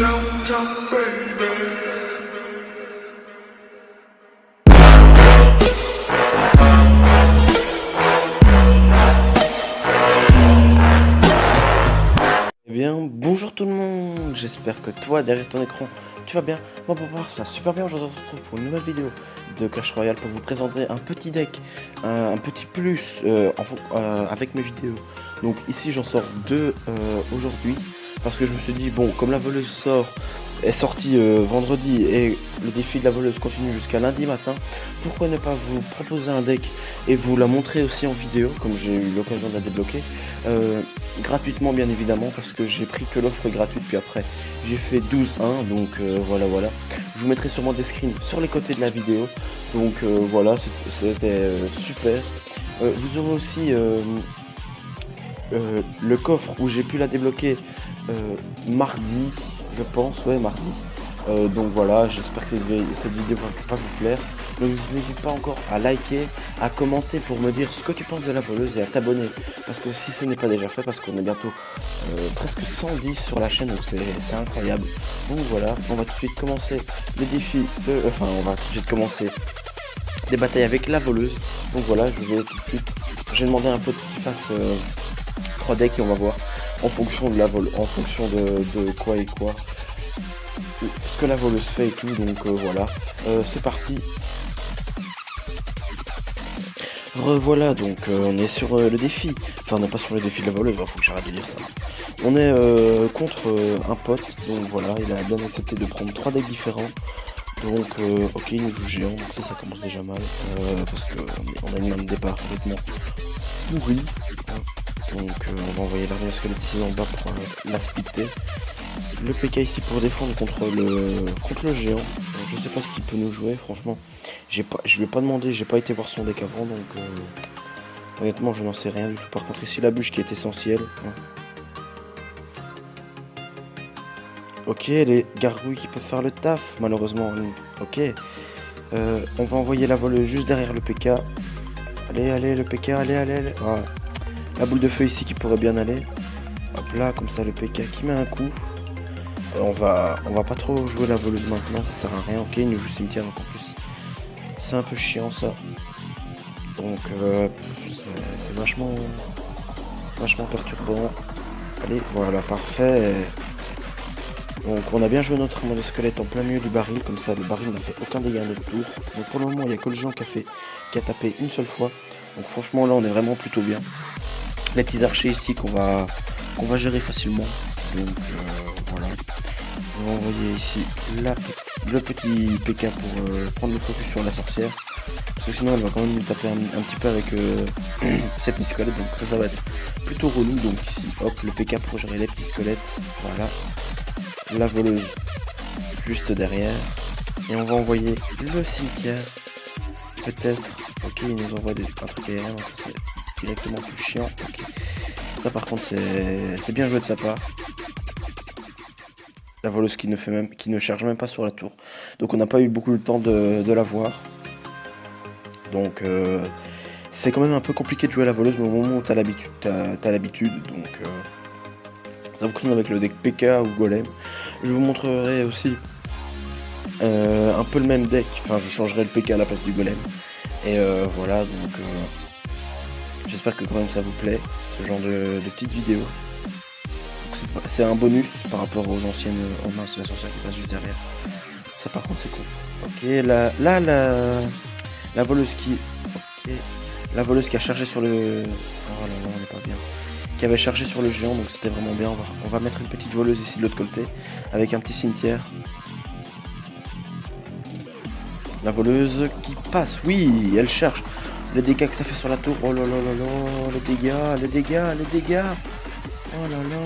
Eh bien, bonjour tout le monde, j'espère que toi, derrière ton écran, tu vas bien. Moi, pour voir, ça va super bien. Aujourd'hui, on se retrouve pour une nouvelle vidéo de Clash Royale pour vous présenter un petit deck, un petit plus avec mes vidéos. Donc ici, j'en sors deux aujourd'hui parce que je me suis dit, bon, comme la voleuse est sortie vendredi et le défi de la voleuse continue jusqu'à lundi matin, pourquoi ne pas vous proposer un deck et vous la montrer aussi en vidéo, comme j'ai eu l'occasion de la débloquer, gratuitement bien évidemment, parce que j'ai pris que l'offre gratuite, puis après j'ai fait 12-1, donc voilà. Je vous mettrai sûrement des screens sur les côtés de la vidéo, donc voilà, c'était super. Vous aurez aussi le coffre où j'ai pu la débloquer mardi, je pense, ouais, mardi. Donc voilà, j'espère que cette vidéo va vous plaire. Donc n'hésite pas encore à liker, à commenter pour me dire ce que tu penses de la voleuse et à t'abonner. Parce que si ce n'est pas déjà fait, parce qu'on est bientôt presque 110 sur la chaîne, donc c'est incroyable. Donc voilà, on va tout de suite commencer le défi on va tout de suite commencer des batailles avec la voleuse. Donc voilà, j'ai demandé un peu qu'il fasse 3 decks et on va voir en fonction de de quoi et quoi ce que la voleuse fait et tout. Donc voilà, c'est parti. Revoilà, donc on est sur le défi, enfin on n'est pas sur le défi de la voleuse, faut que j'arrête de dire ça. On est contre un pote, donc voilà, il a bien accepté de prendre 3 decks différents. Donc ok, il nous joue géant, donc ça commence déjà mal, parce qu'on a une main de départ complètement pourrie. Donc on va envoyer l'armée squelette ici en bas pour la splitter. Le PK ici pour défendre contre le géant. Donc, je sais pas ce qu'il peut nous jouer, franchement. Je lui ai pas demandé, j'ai pas été voir son deck avant, donc honnêtement je n'en sais rien du tout. Par contre ici la bûche qui est essentielle. Hein. Ok, les gargouilles qui peuvent faire le taf, malheureusement. Ok. On va envoyer la voleuse juste derrière le PK. Allez, le PK, allez. Ah. La boule de feu ici qui pourrait bien aller. Hop là, comme ça le PK qui met un coup. On va pas trop jouer la voleuse maintenant, ça sert à rien. Ok, il nous joue cimetière donc en plus. C'est un peu chiant ça. Donc c'est vachement perturbant. Allez, voilà, parfait. Donc on a bien joué notre arme de squelette en plein milieu du baril, comme ça le baril n'a fait aucun dégât à notre tour. Donc pour le moment il n'y a que le géant qui a tapé une seule fois. Donc franchement là on est vraiment plutôt bien. Les petits archers ici qu'on va gérer facilement. Donc voilà. On va envoyer ici le petit PK pour prendre le focus sur la sorcière. Parce que sinon elle va quand même nous taper un petit peu avec ses petits squelettes. Donc ça va être plutôt relou. Donc ici hop le PK pour gérer les petits squelettes. Voilà. La voleuse juste derrière. Et on va envoyer le cimetière. Peut-être. Ok, il nous envoie un truc aérien. Donc c'est directement plus chiant. Okay. Ça par contre c'est bien joué de sa part. La voleuse qui ne charge même pas sur la tour. Donc on n'a pas eu beaucoup le temps de la voir. Donc c'est quand même un peu compliqué de jouer à la voleuse, mais au moment où t'as l'habitude, donc ça fonctionne avec le deck PK ou Golem. Je vous montrerai aussi un peu le même deck, enfin je changerai le PK à la place du Golem. Et voilà, donc j'espère que quand même ça vous plaît, ce genre de petites vidéos. C'est un bonus par rapport aux anciennes. Oh mince, la sorcière qui passe juste derrière. Ça par contre c'est cool. Ok, la voleuse qui. Ok. La voleuse qui a chargé sur le. Oh là là, on n'est pas bien. Qui avait chargé sur le géant, donc c'était vraiment bien. On va mettre une petite voleuse ici de l'autre côté. Avec un petit cimetière. La voleuse qui passe. Oui, elle charge. Les dégâts que ça fait sur la tour. Oh là là là là. Les dégâts. Oh là là.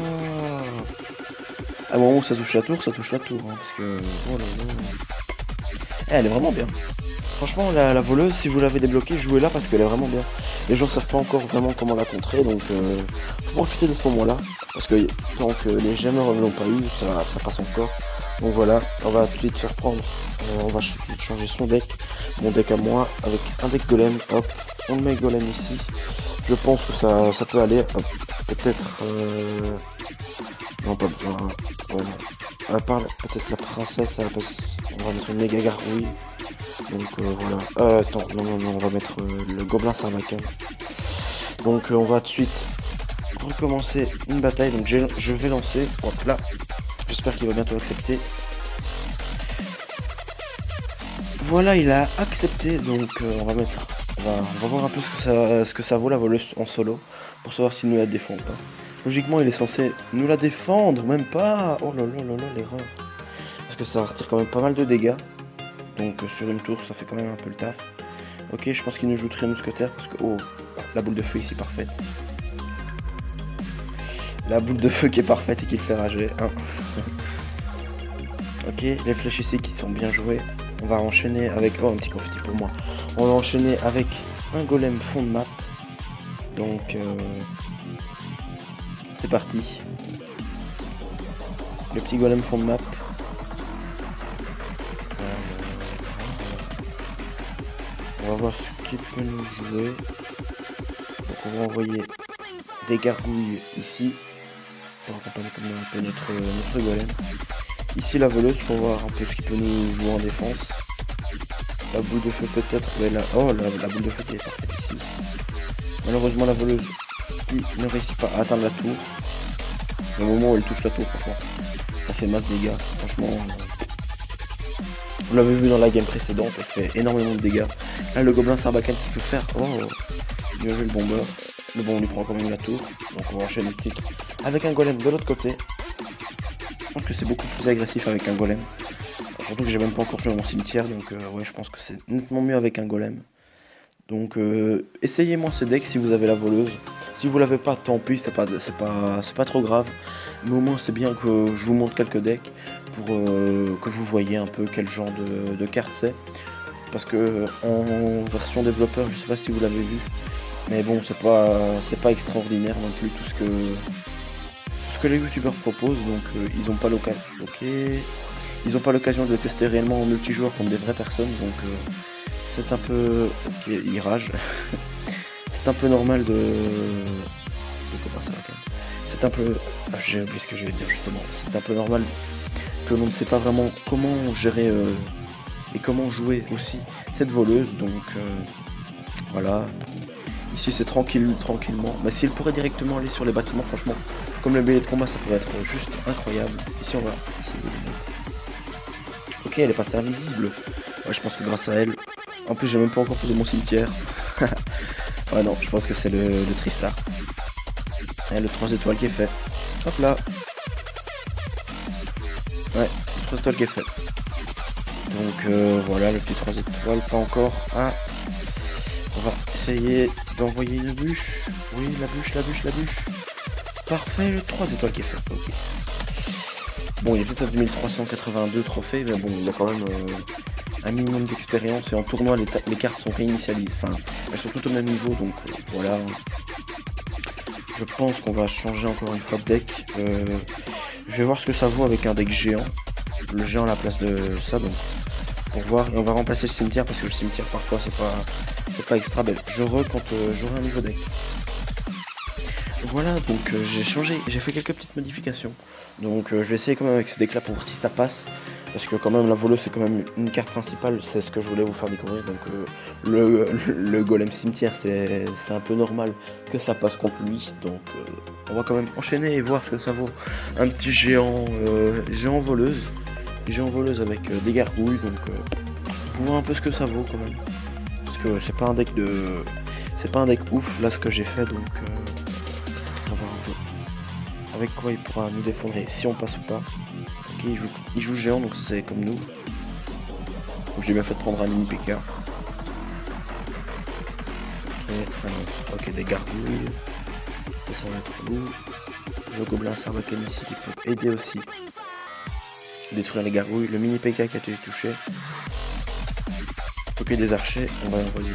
À un moment où ça touche la tour, hein, parce que... Oh là là. Elle est vraiment bien. Franchement, la voleuse, si vous l'avez débloquée, jouez-la parce qu'elle est vraiment bien. Les gens savent pas encore vraiment comment la contrer, donc faut profiter de ce moment-là. Parce que tant que les gamers ne l'ont pas eu, ça passe encore. Donc voilà, on va tout de suite se reprendre. On va changer son deck. Mon deck à moi, avec un deck golem. Hop, on le met golem ici. Je pense que ça peut aller. Peut-être... Non, pas besoin. Voilà. À part peut-être la princesse, on va mettre une méga gargouille. Donc voilà. Attends, non, on va mettre le gobelin sarbacane. Donc on va tout de suite recommencer une bataille. Donc je vais lancer. Hop là. J'espère qu'il va bientôt accepter. Voilà, il a accepté. Donc on va voir un peu ce que ça vaut la voleuse en solo. Pour savoir s'il nous la défend ou pas. Logiquement, il est censé nous la défendre. Même pas. Oh là là là là, l'erreur. Parce que ça retire quand même pas mal de dégâts. Donc sur une tour, ça fait quand même un peu le taf. Ok, je pense qu'il nous joue très mousquetaire parce que... Oh, la boule de feu ici, parfaite. La boule de feu qui est parfaite et qui le fait rager. Hein. Ok, les flèches ici qui sont bien jouées. On va enchaîner avec... Oh, un petit confetti pour moi. On va enchaîner avec un golem fond de map. Donc... c'est parti. Le petit golem fond de map. On va voir ce qu'il peut nous jouer. Donc on va envoyer des gargouilles ici. Pour accompagner comme un peu notre golem. Ici la voleuse pour voir un peu ce qu'il peut nous jouer en défense. La boule de feu peut-être. Mais là... Oh la boule de feu qui est parfaite ici. Malheureusement la voleuse qui ne réussit pas à atteindre la tour. Au moment où elle touche la tour, franchement, ça fait masse dégâts. Franchement, vous l'avez vu dans la game précédente, elle fait énormément de dégâts. Là, le gobelin sarbacane qui peut faire... Oh, bien joué le bombeur. Le bon, on lui prend quand même la tour. Donc on va enchaîner le titre avec un golem de l'autre côté. Je pense que c'est beaucoup plus agressif avec un golem. Surtout que j'ai même pas encore joué à mon cimetière, donc ouais, je pense que c'est nettement mieux avec un golem. Donc essayez-moi ce deck si vous avez la voleuse. Si vous l'avez pas, tant pis, c'est pas trop grave. Mais au moins c'est bien que je vous montre quelques decks pour que vous voyez un peu quel genre de carte c'est. Parce que en version développeur, je sais pas si vous l'avez vu, mais bon, c'est pas extraordinaire non plus tout ce que les youtubeurs proposent. Donc ils ont pas l'occasion. Ok, ils ont pas l'occasion de le tester réellement en multijoueur contre des vraies personnes. Donc c'est un peu... Ok, il rage. C'est un peu normal de comment ça va quand même. C'est un peu... Ah, j'ai oublié ce que je vais dire justement. C'est un peu normal que l'on ne sait pas vraiment comment gérer et comment jouer aussi cette voleuse. Donc voilà. Ici c'est tranquillement. Mais s'il pourrait directement aller sur les bâtiments, franchement, comme le bélier de combat, ça pourrait être juste incroyable. Ici on va essayer de... Ok, elle est passée invisible. Ouais, je pense que grâce à elle... En plus, j'ai même pas encore posé mon cimetière. Ouais, non, je pense que c'est le Tristar. Et le 3 étoiles qui est fait. Hop là. Ouais, le 3 étoiles qui est fait. Donc voilà, le petit 3 étoiles, pas encore. Ah. On va essayer d'envoyer une bûche. Oui, la bûche. Parfait, le 3 étoiles qui est fait. Ok. Bon, il est peut-être à 2382 trophées, mais bon, il a quand même un minimum d'expérience. Et en tournoi, les cartes sont réinitialisées. Enfin, elles sont toutes au même niveau, donc voilà. Je pense qu'on va changer encore une fois de deck. Je vais voir ce que ça vaut avec un deck géant. Le géant à la place de ça, donc pour voir. Et on va remplacer le cimetière parce que le cimetière parfois c'est pas extra belle. Quand j'aurai un nouveau deck. Voilà, donc j'ai fait quelques petites modifications. Donc je vais essayer quand même avec ce deck là pour voir si ça passe. Parce que quand même la voleuse c'est quand même une carte principale, c'est ce que je voulais vous faire découvrir. Donc le golem cimetière c'est un peu normal que ça passe contre lui. Donc on va quand même enchaîner et voir ce que ça vaut. Un petit géant voleuse. Géant voleuse avec des gargouilles. Donc pour voir un peu ce que ça vaut quand même. Parce que c'est pas un deck ouf là ce que j'ai fait, donc on va voir un peu avec quoi il pourra nous défendre et si on passe ou pas. Ok, il joue géant, donc c'est comme nous. Donc j'ai bien fait de prendre un mini PK. Ok, des gargouilles. Ça va être où? Le gobelin sarbacane ici qui peut aider aussi. Détruire les gargouilles. Le mini PK qui a été touché. Ok, des archers, on va envoyer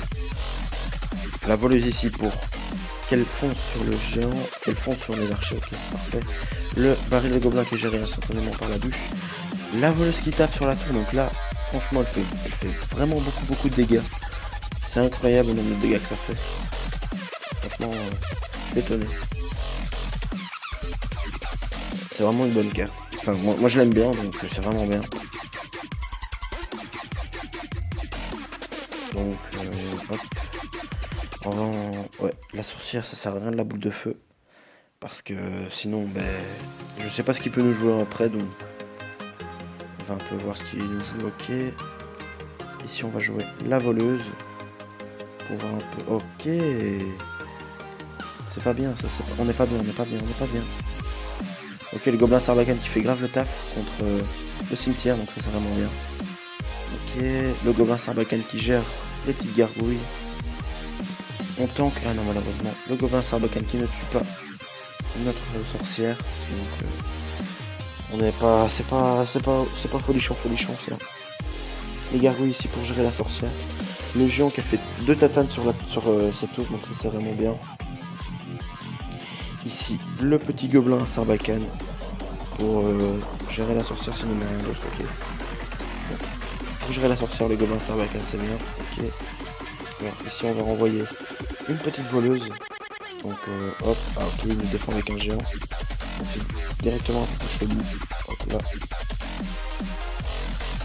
la voleuse ici pour qu'elle fonce sur le géant, qu'elle fonce sur les archers. Ok, c'est parfait. Le baril de gobelin qui est géré instantanément par la bûche. La voleuse qui tape sur la tour, donc là, franchement, elle fait vraiment beaucoup de dégâts. C'est incroyable le nombre de dégâts que ça fait. Franchement, je suis étonné. C'est vraiment une bonne carte. Enfin, moi je l'aime bien, donc c'est vraiment bien. Donc, hop. Ouais, la sorcière, ça sert à rien de la boule de feu. Parce que sinon, ben, je sais pas ce qu'il peut nous jouer après, donc on va un peu voir ce qu'il nous joue. Ok. Ici, on va jouer la voleuse. Pour voir un peu. Ok. C'est pas bien, ça. On n'est pas bien, on n'est pas bien, on n'est pas bien. Ok, le gobelin sarbacane qui fait grave le taf contre le cimetière, donc ça c'est vraiment bien. Ok, le gobelin sarbacane qui gère les petites gargouilles. On tank, ah non malheureusement, le gobelin sarbacane qui ne tue pas notre sorcière. Donc on n'est pas, c'est pas folichon ça. Les gargouilles ici pour gérer la sorcière. Le géant qui a fait 2 tatanes sur cette tour, donc ça c'est vraiment bien. Ici, le petit gobelin sarbacane pour gérer la sorcière, sinon il n'y a rien d'autre. Ok. Bon. Pour gérer la sorcière, les gobelins sarbacane, c'est bien. Ok. Alors, ici, on va renvoyer une petite voleuse. Donc, hop. Ah, ok, il nous défend avec un géant. Donc, c'est directement un peu chelou. Hop là.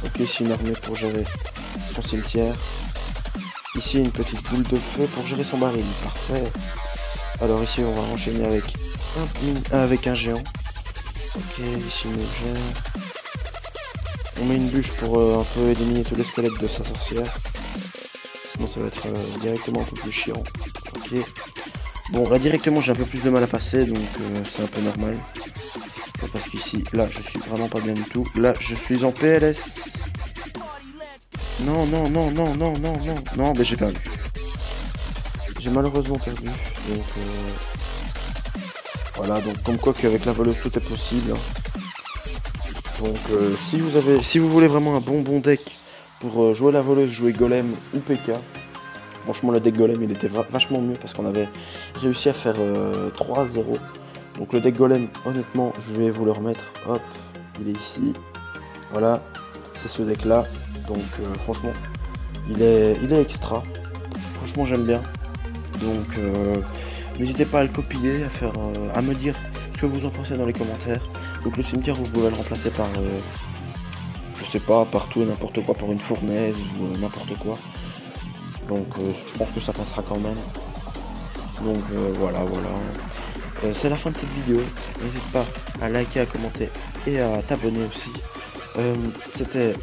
Ok, ici, une armée pour gérer son cimetière. Ici, une petite boule de feu pour gérer son baril. Parfait. Alors, ici, on va enchaîner avec un géant. Ok, ici nous gère. On met une bûche pour un peu éliminer tous les squelettes de sa sorcière. Sinon ça va être directement un peu plus chiant. Ok. Bon là directement j'ai un peu plus de mal à passer donc c'est un peu normal. Parce qu'ici, là je suis vraiment pas bien du tout. Là je suis en PLS. Non, non, non, non, non, non, non. Non, mais j'ai perdu. J'ai malheureusement perdu. Donc voilà, donc comme quoi qu'avec la voleuse tout est possible. Donc si vous voulez vraiment un bon deck pour jouer la voleuse, jouer golem ou PK, franchement le deck golem il était vachement mieux parce qu'on avait réussi à faire 3-0. Donc le deck golem, honnêtement, je vais vous le remettre. Hop, il est ici. Voilà, c'est ce deck là. Donc franchement, il est extra. Franchement j'aime bien. Donc n'hésitez pas à le copier, à me dire ce que vous en pensez dans les commentaires. Donc le cimetière vous pouvez le remplacer par je sais pas, par tout et n'importe quoi, par une fournaise ou n'importe quoi. Donc je pense que ça passera quand même. Donc voilà. C'est la fin de cette vidéo. N'hésite pas à liker, à commenter et à t'abonner aussi. C'était